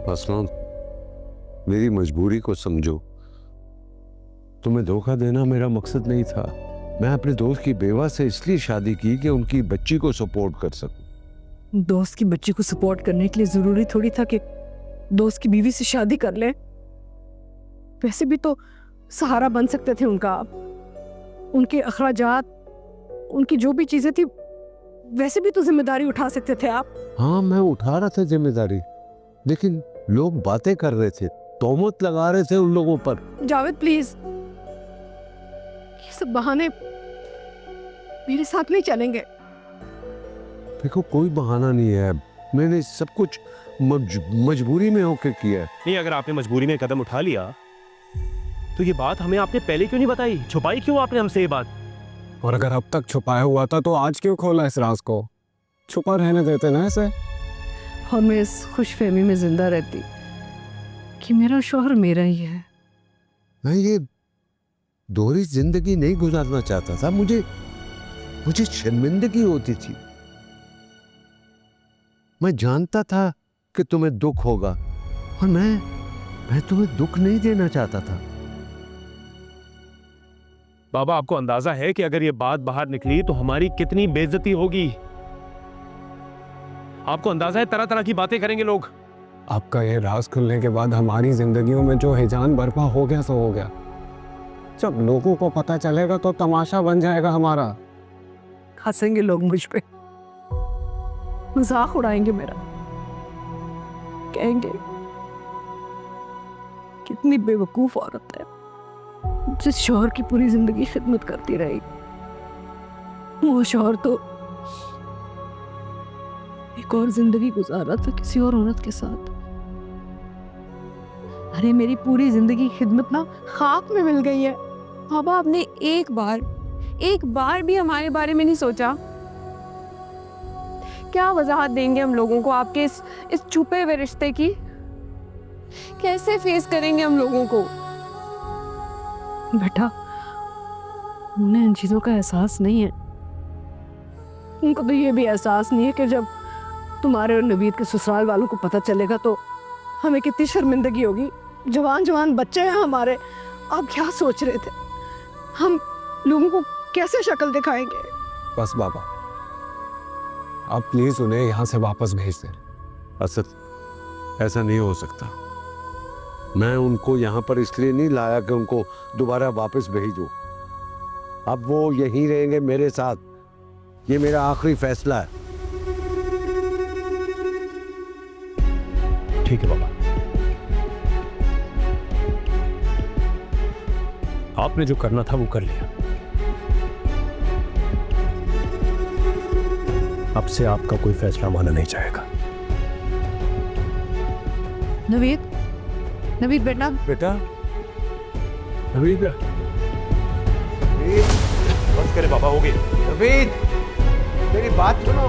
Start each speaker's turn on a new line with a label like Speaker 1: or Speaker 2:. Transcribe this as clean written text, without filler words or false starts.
Speaker 1: असलम, मेरी मजबूरी को समझो। तुम्हें धोखा देना मेरा मकसद नहीं था। मैं अपने दोस्त की बेवा से इसलिए शादी की कि उनकी बच्ची को सपोर्ट कर सकूं।
Speaker 2: दोस्त की बच्ची को सपोर्ट करने के लिए जरूरी थोड़ी था कि दोस्त की बीवी से शादी कर ले। वैसे भी तो सहारा बन सकते थे उनका आप। उनके अखराजात, उनकी जो भी चीजें थी, वैसे भी तो जिम्मेदारी उठा सकते थे आप।
Speaker 1: हाँ, मैं उठा रहा था जिम्मेदारी, लेकिन लोग बातें कर रहे थे, तोहमत लगा रहे थे उन लोगों पर।
Speaker 2: जावेद प्लीज, ये सब बहाने मेरे साथ नहीं चलेंगे।
Speaker 1: देखो, कोई बहाना नहीं है। मैंने सब कुछ मजबूरी में होकर किया है।
Speaker 3: नहीं, अगर आपने मजबूरी में कदम उठा लिया तो ये बात हमें आपने पहले क्यों नहीं बताई? छुपाई क्यों आपने हमसे ये बात?
Speaker 4: और अगर अब तक छुपाया हुआ था तो आज क्यों खोला इस राज को? छुपा रहने देते ना इसे।
Speaker 2: और मैं इस खुशफहमी में जिंदा रहती कि मेरा शौहर मेरा ही है।
Speaker 1: मैं ये दोहरी जिंदगी नहीं गुजारना चाहता था। मुझे शर्मिंदगी होती थी। मैं जानता था कि तुम्हें दुख होगा, और मैं तुम्हें दुख नहीं देना चाहता था।
Speaker 3: बाबा, आपको अंदाजा है कि अगर ये बात बाहर निकली तो हमारी कितनी बेइज्जती होगी? आपको अंदाजा है तरह तरह की बातें करेंगे लोग।
Speaker 4: आपका ये राज खुलने के बाद हमारी जिंदगियों में जो हिजान बर्पा हो गया सो हो गया। जब लोगों को पता चलेगा तो तमाशा बन जाएगा हमारा।
Speaker 2: हंसेंगे लोग मुझ पे, मजाक उड़ाएंगे मेरा, कहेंगे कितनी बेवकूफ औरत है जिस शौहर की पूरी जिंदगी खिदमत करती रही। वो शौहर तो एक और जिंदगी गुजार रहा था किसी और औरत के साथ। अरे मेरी पूरी जिंदगी खिदमत ना खाक में मिल गई है।
Speaker 5: बाबा, आपने एक बार भी हमारे बारे में नहीं सोचा? क्या वजाहत देंगे हम लोगों को आपके इस छुपे हुए रिश्ते की? कैसे फेस करेंगे हम लोगों को?
Speaker 2: बेटा, उन्हें इन चीजों का एहसास नहीं है। उनको तो ये भी एहसास नहीं है कि जब तुम्हारे और नवीद के ससुराल वालों को पता चलेगा तो हमें कितनी शर्मिंदगी होगी। जवान जवान बच्चे हैं हमारे। आप क्या सोच रहे थे? हम लोगों को कैसे शक्ल दिखाएंगे?
Speaker 4: बस बाबा, आप प्लीज उन्हें यहाँ से वापस भेज दें।
Speaker 1: असद, ऐसा नहीं हो सकता। मैं उनको यहाँ पर इसलिए नहीं लाया कि उनको दोबारा वापस भेजूं। अब वो यहीं रहेंगे मेरे साथ। ये मेरा आखिरी फैसला है।
Speaker 3: ठीक है बाबा, आपने जो करना था वो कर लिया। अब से आपका कोई फैसला माना नहीं जाएगा।
Speaker 2: नवीद बेटा,
Speaker 3: नवीद, बस करे बाबा, हो गई।
Speaker 1: नवीद, मेरी बात सुनो।